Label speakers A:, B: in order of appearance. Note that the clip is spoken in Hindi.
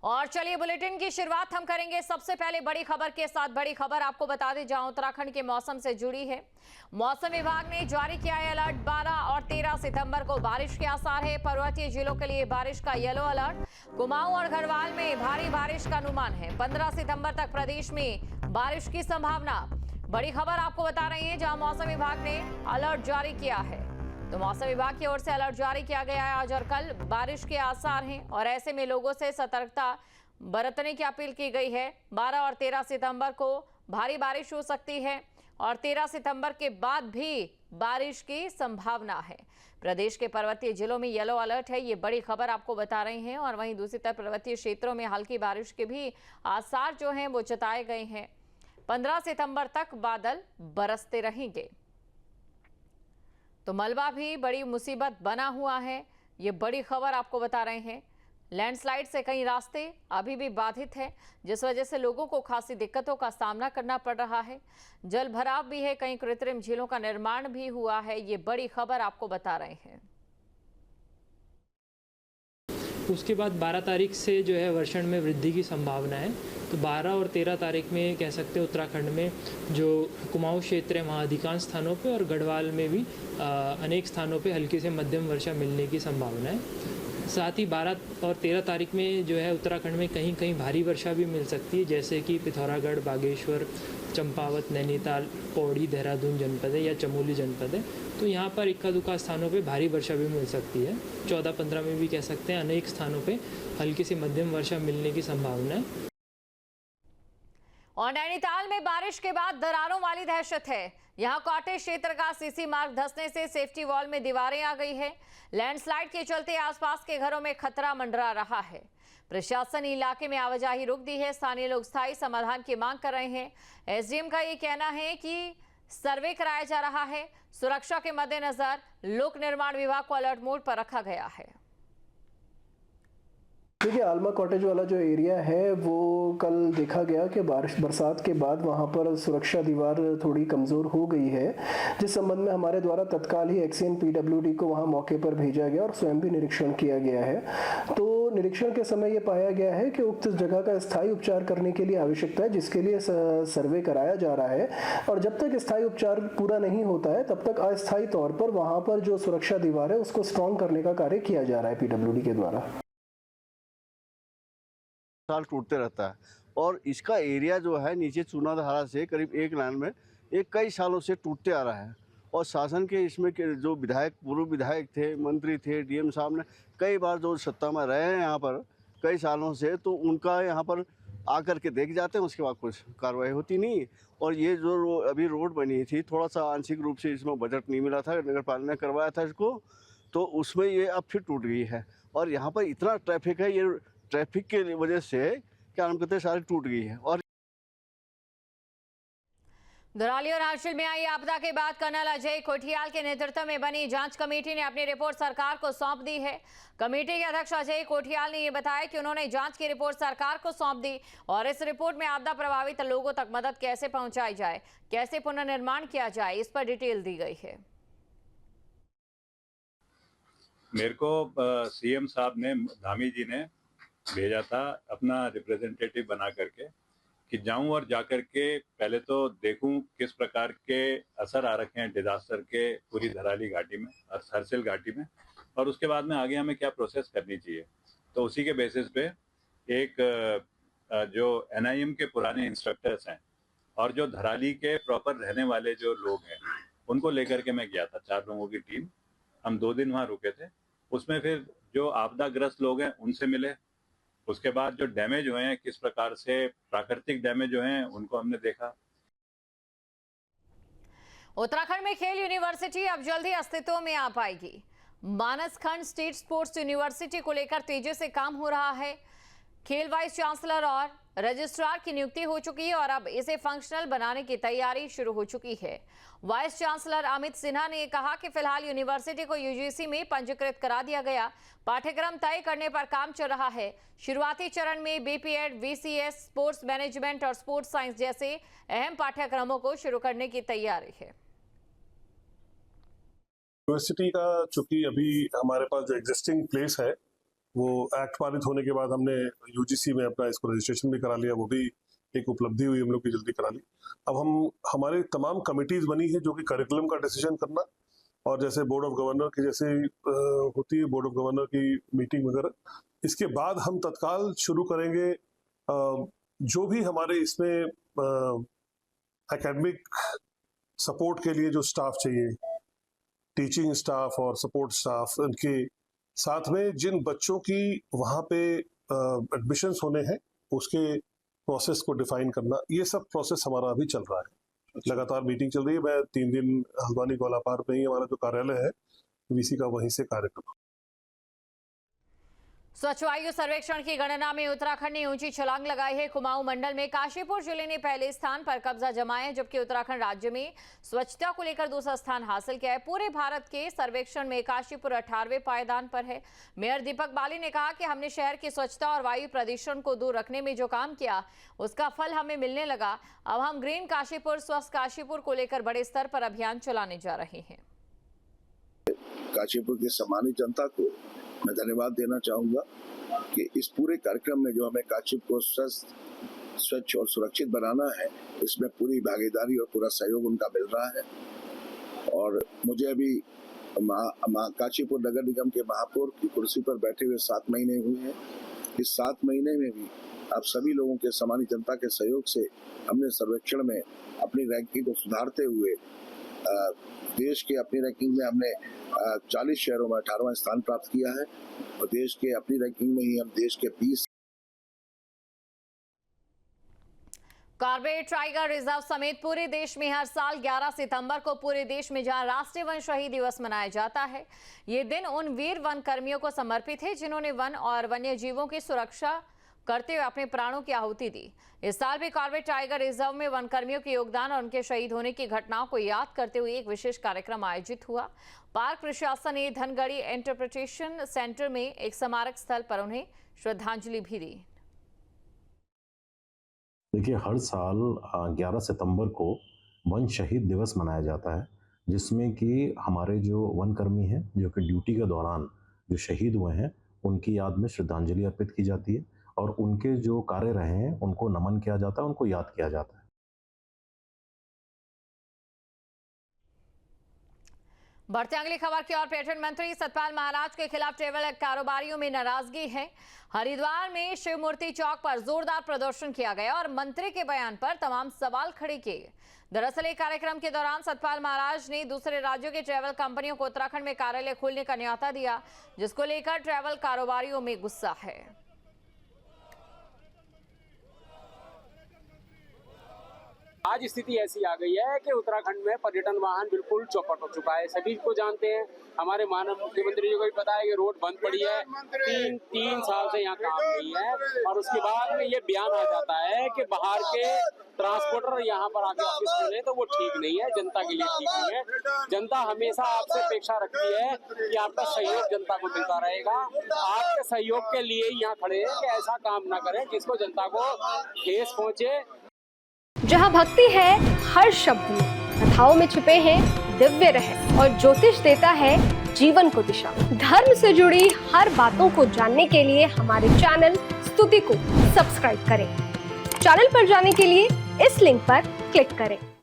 A: और चलिए बुलेटिन की शुरुआत हम करेंगे सबसे पहले बड़ी खबर के साथ। बड़ी खबर आपको बता दें जहां उत्तराखंड के मौसम से जुड़ी है। मौसम विभाग ने जारी किया है अलर्ट। 12 और 13 सितंबर को बारिश के आसार है। पर्वतीय जिलों के लिए बारिश का येलो अलर्ट। कुमाऊं और गढ़वाल में भारी बारिश का अनुमान है। 15 सितंबर तक प्रदेश में बारिश की संभावना। बड़ी खबर आपको बता रही है जहां मौसम विभाग ने अलर्ट जारी किया है। तो मौसम विभाग की ओर से अलर्ट जारी किया गया है। आज और कल बारिश के आसार हैं और ऐसे में लोगों से सतर्कता बरतने की अपील की गई है। 12 और 13 सितंबर को भारी बारिश हो सकती है और 13 सितंबर के बाद भी बारिश की संभावना है। प्रदेश के पर्वतीय जिलों में येलो अलर्ट है, ये बड़ी खबर आपको बता रहे हैं। और वहीं दूसरी तरफ पर्वतीय क्षेत्रों में हल्की बारिश के भी आसार जो हैं वो जताए गए हैं। 15 सितंबर तक बादल बरसते रहेंगे। तो मलबा भी बड़ी मुसीबत बना हुआ है, ये बड़ी खबर आपको बता रहे हैं। लैंडस्लाइड से कई रास्ते अभी भी बाधित हैं, जिस वजह से लोगों को खासी दिक्कतों का सामना करना पड़ रहा है। जल भराव भी है, कई कृत्रिम झीलों का निर्माण भी हुआ है, ये बड़ी खबर आपको बता रहे हैं।
B: उसके बाद 12 तारीख से जो है वर्षण में वृद्धि की संभावना है। तो 12 और 13 तारीख में कह सकते हैं उत्तराखंड में जो कुमाऊं क्षेत्र है वहाँ अधिकांश स्थानों पे और गढ़वाल में भी अनेक स्थानों पे हल्की से मध्यम वर्षा मिलने की संभावना है। साथ ही 12 और 13 तारीख में जो है उत्तराखंड में कहीं कहीं भारी वर्षा भी मिल सकती है, जैसे कि पिथौरागढ़, बागेश्वर, चंपावत, नैनीताल, पौड़ी, देहरादून जनपद है या चमोली जनपद है। तो यहाँ पर इक्का दुक्का स्थानों पे भारी वर्षा भी मिल सकती है। 14-15 में भी कह सकते हैं अनेक स्थानों पे हल्की से मध्यम वर्षा मिलने की संभावना है।
A: और नैनीताल में बारिश के बाद दरारों वाली दहशत है। यहां कॉटेज क्षेत्र का सीसी मार्ग धंसने से सेफ्टी वॉल में दीवारें आ गई है। लैंडस्लाइड के चलते आसपास के घरों में खतरा मंडरा रहा है। प्रशासन इलाके में आवाजाही रोक दी है। स्थानीय लोग स्थायी समाधान की मांग कर रहे हैं। एसडीएम का ये कहना है कि सर्वे कराया जा रहा है। सुरक्षा के मद्देनजर लोक निर्माण विभाग को अलर्ट मोड पर रखा गया है।
C: देखिए, आलमा कॉटेज वाला जो एरिया है वो कल देखा गया कि बरसात के बाद वहाँ पर सुरक्षा दीवार थोड़ी कमज़ोर हो गई है, जिस संबंध में हमारे द्वारा तत्काल ही एक्सीएन पीडब्ल्यूडी को वहाँ मौके पर भेजा गया और स्वयं भी निरीक्षण किया गया है। तो निरीक्षण के समय ये पाया गया है कि उक्त जगह का स्थायी उपचार करने के लिए आवश्यकता है, जिसके लिए सर्वे कराया जा रहा है। और जब तक स्थायी उपचार पूरा नहीं होता है तब तक अस्थायी तौर पर वहाँ पर जो सुरक्षा दीवार है उसको स्ट्रॉन्ग करने का कार्य किया जा रहा है पीडब्ल्यूडी के द्वारा।
D: साल टूटते रहता है और इसका एरिया जो है नीचे चूना धारा से करीब एक लाइन में एक कई सालों से टूटते आ रहा है। और शासन के इसमें के जो विधायक, पूर्व विधायक थे, मंत्री थे, डीएम साहब ने कई बार जो सत्ता में रहे हैं यहाँ पर कई सालों से, तो उनका यहाँ पर आकर के देख जाते हैं, उसके बाद कुछ कार्रवाई होती नहीं। और ये जो अभी रोड बनी थी, थोड़ा सा आंशिक रूप से इसमें बजट नहीं मिला था, नगर पालिका ने करवाया था इसको, तो उसमें ये अब फिर टूट गई है। और यहाँ पर इतना ट्रैफिक है, ये ट्रैफिक के वजह से क्या नाम कहते हैं सारी टूट गई है। और
A: धरौली और हासिल में आई आपदा के बाद कर्नल अजय कोठियाल के नेतृत्व में बनी जांच कमेटी ने अपनी रिपोर्ट सरकार को सौंप दी है। कमेटी के अध्यक्ष अजय कोठियाल ने यह बताया कि उन्होंने जांच की रिपोर्ट सरकार को सौंप दी और इस रिपोर्ट में आपदा प्रभावित लोगों तक मदद कैसे पहुंचाई जाए, कैसे पुनर्निर्माण किया जाए, इस पर डिटेल दी गई है।
E: मेरे को सीएम साहब ने, धामी जी ने भेजा था अपना रिप्रेजेंटेटिव बना करके कि जाऊं और जाकर के पहले तो देखूं किस प्रकार के असर आ रखे हैं डिजास्टर के पूरी धराली घाटी में और हरसिल घाटी में, और उसके बाद में आगे हमें क्या प्रोसेस करनी चाहिए। तो उसी के बेसिस पे एक जो एनआईएम के पुराने इंस्ट्रक्टर्स हैं और जो धराली के प्रॉपर रहने वाले जो लोग हैं उनको लेकर के मैं गया था, 4 लोगों की टीम। हम 2 दिन वहाँ रुके थे। उसमें फिर जो आपदाग्रस्त लोग हैं उनसे मिले, उसके बाद जो डैमेज हुए हैं, किस प्रकार से प्राकृतिक डैमेज हुए हैं, उनको हमने देखा।
A: उत्तराखंड में खेल यूनिवर्सिटी अब जल्दी अस्तित्व में आ पाएगी। मानसखंड स्टेट स्पोर्ट्स यूनिवर्सिटी को लेकर तेजी से काम हो रहा है। खेल वाइस चांसलर और रजिस्ट्रार की नियुक्ति हो चुकी है और अब इसे फंक्शनल बनाने की तैयारी शुरू हो चुकी है। वाइस चांसलर अमित सिन्हा ने कहा कि फिलहाल यूनिवर्सिटी को यूजीसी में पंजीकृत करा दिया गया, पाठ्यक्रम तय करने पर काम चल रहा है। शुरुआती चरण में बीपीएड, वीसीएस, स्पोर्ट्स मैनेजमेंट और स्पोर्ट्स साइंस जैसे अहम पाठ्यक्रमों को शुरू करने की तैयारी है।
F: यूनिवर्सिटी का चूंकि अभी हमारे पास जो एग्जिस्टिंग प्लेस है वो एक्ट पारित होने के बाद हमने यूजीसी में अपना इसको रजिस्ट्रेशन भी करा लिया, वो भी एक उपलब्धि हुई हम लोग की, जल्दी करा ली। अब हमारे तमाम कमिटीज बनी है जो कि करिकुलम का डिसीजन करना, और जैसे बोर्ड ऑफ गवर्नर की जैसे होती है बोर्ड ऑफ गवर्नर की मीटिंग वगैरह, इसके बाद हम तत्काल शुरू करेंगे जो भी हमारे इसमें एकेडमिक सपोर्ट के लिए जो स्टाफ चाहिए, टीचिंग स्टाफ और सपोर्ट स्टाफ, उनके साथ में जिन बच्चों की वहाँ पे एडमिशन्स होने हैं उसके प्रोसेस को डिफाइन करना, ये सब प्रोसेस हमारा अभी चल रहा है। लगातार मीटिंग चल रही है। मैं 3 दिन हल्द्वानी गोलापार में ही हमारा जो कार्यालय है वीसी का, वहीं से कार्य कर रहा हूँ।
A: स्वच्छ वायु सर्वेक्षण की गणना में उत्तराखंड ने ऊंची छलांग लगाई है। कुमाऊं मंडल में काशीपुर जिले ने पहले स्थान पर कब्जा जमाया है, जबकि उत्तराखंड राज्य में स्वच्छता को लेकर दूसरा स्थान हासिल किया है। पूरे भारत के सर्वेक्षण में काशीपुर 18वें पायदान पर है। मेयर दीपक बाली ने कहा कि हमने शहर की स्वच्छता और वायु प्रदूषण को दूर रखने में जो काम किया उसका फल हमें मिलने लगा। अब हम ग्रीन काशीपुर, स्वस्थ काशीपुर को लेकर बड़े स्तर पर अभियान चलाने जा रहे हैं।
G: काशीपुर की सम्मानित जनता को मैं धन्यवाद देना चाहूँगा कि इस पूरे कार्यक्रम में जो हमें काशीपुर को स्वच्छ और सुरक्षित बनाना है, इसमें पूरी भागीदारी और पूरा सहयोग उनका मिल रहा है। और मुझे अभी काशीपुर नगर निगम के महापौर की कुर्सी पर बैठे हुए 7 महीने हुए हैं। इस 7 महीने में भी आप सभी लोगों के सम्मानित जनता के सहयोग से हमने सर्वेक्षण में अपनी रैंकिंग को सुधारते हुए देश के अपनी रैंकिंग में हमने 40 शहरों में 18वां स्थान प्राप्त किया है, और देश के अपनी रैंकिंग में ही हम देश के 20
A: कॉर्बेट टाइगर रिजर्व समेत पूरे देश में हर साल 11 सितंबर को पूरे देश में जहां राष्ट्रीय वन शहीद दिवस मनाया जाता है, ये दिन उन वीर वन कर्मियों को समर्पित है जिन्होंने वन और वन्य जीवों की सुरक्षा करते हुए अपने प्राणों की आहुति दी। इस साल भी कॉर्बेट टाइगर रिजर्व में वन कर्मियों के योगदान और उनके शहीद होने की घटनाओं को याद करते हुए एक विशेष कार्यक्रम आयोजित हुआ। पार्क प्रशासन ने धनगढ़ी इंटरप्रिटेशन सेंटर में एक स्मारक स्थल पर उन्हें श्रद्धांजलि भी दी।
H: देखिए, हर साल 11 सितंबर को वन शहीद दिवस मनाया जाता है, जिसमें कि हमारे जो वन कर्मी हैं जो कि ड्यूटी के दौरान जो शहीद हुए हैं उनकी याद में श्रद्धांजलि अर्पित की जाती है, और उनके जो कार्य रहे हैं उनको नमन किया जाता है, उनको याद किया जाता है।
A: बढ़ते अगली खबर की ओर। पर्यटन मंत्री सतपाल महाराज के खिलाफ ट्रैवल कारोबारियों में नाराजगी है। हरिद्वार में शिव मूर्ति चौक पर जोरदार प्रदर्शन किया गया और मंत्री के बयान पर तमाम सवाल खड़े किए। दरअसल एक कार्यक्रम के दौरान सतपाल महाराज ने दूसरे राज्यों की ट्रैवल कंपनियों को उत्तराखंड में कार्यालय खोलने का न्योता दिया, जिसको लेकर ट्रैवल कारोबारियों में गुस्सा है।
I: आज स्थिति ऐसी आ गई है कि उत्तराखंड में पर्यटन वाहन बिल्कुल चौपट हो चुका है। सभी को जानते हैं, हमारे माननीय मुख्यमंत्री जी को भी पता है कि रोड बंद पड़ी है, तीन साल से यहाँ काम नहीं है, और उसके बाद में ये बयान आ जाता है कि बाहर के ट्रांसपोर्टर यहाँ पर आके ऑफिस खोले तो वो ठीक नहीं है, जनता के लिए ठीक नहीं है। जनता हमेशा आपसे अपेक्षा रखती है कि आपका सहयोग जनता को मिलता रहेगा। आपके सहयोग के लिए यहाँ खड़े हैं कि ऐसा काम ना करें जिसको जनता को ठेस पहुँचे।
J: जहाँ भक्ति है हर शब्द में, कथाओं में छुपे हैं दिव्य रहस्य, और ज्योतिष देता है जीवन को दिशा। धर्म से जुड़ी हर बातों को जानने के लिए हमारे चैनल स्तुति को सब्सक्राइब करें। चैनल पर जाने के लिए इस लिंक पर क्लिक करें।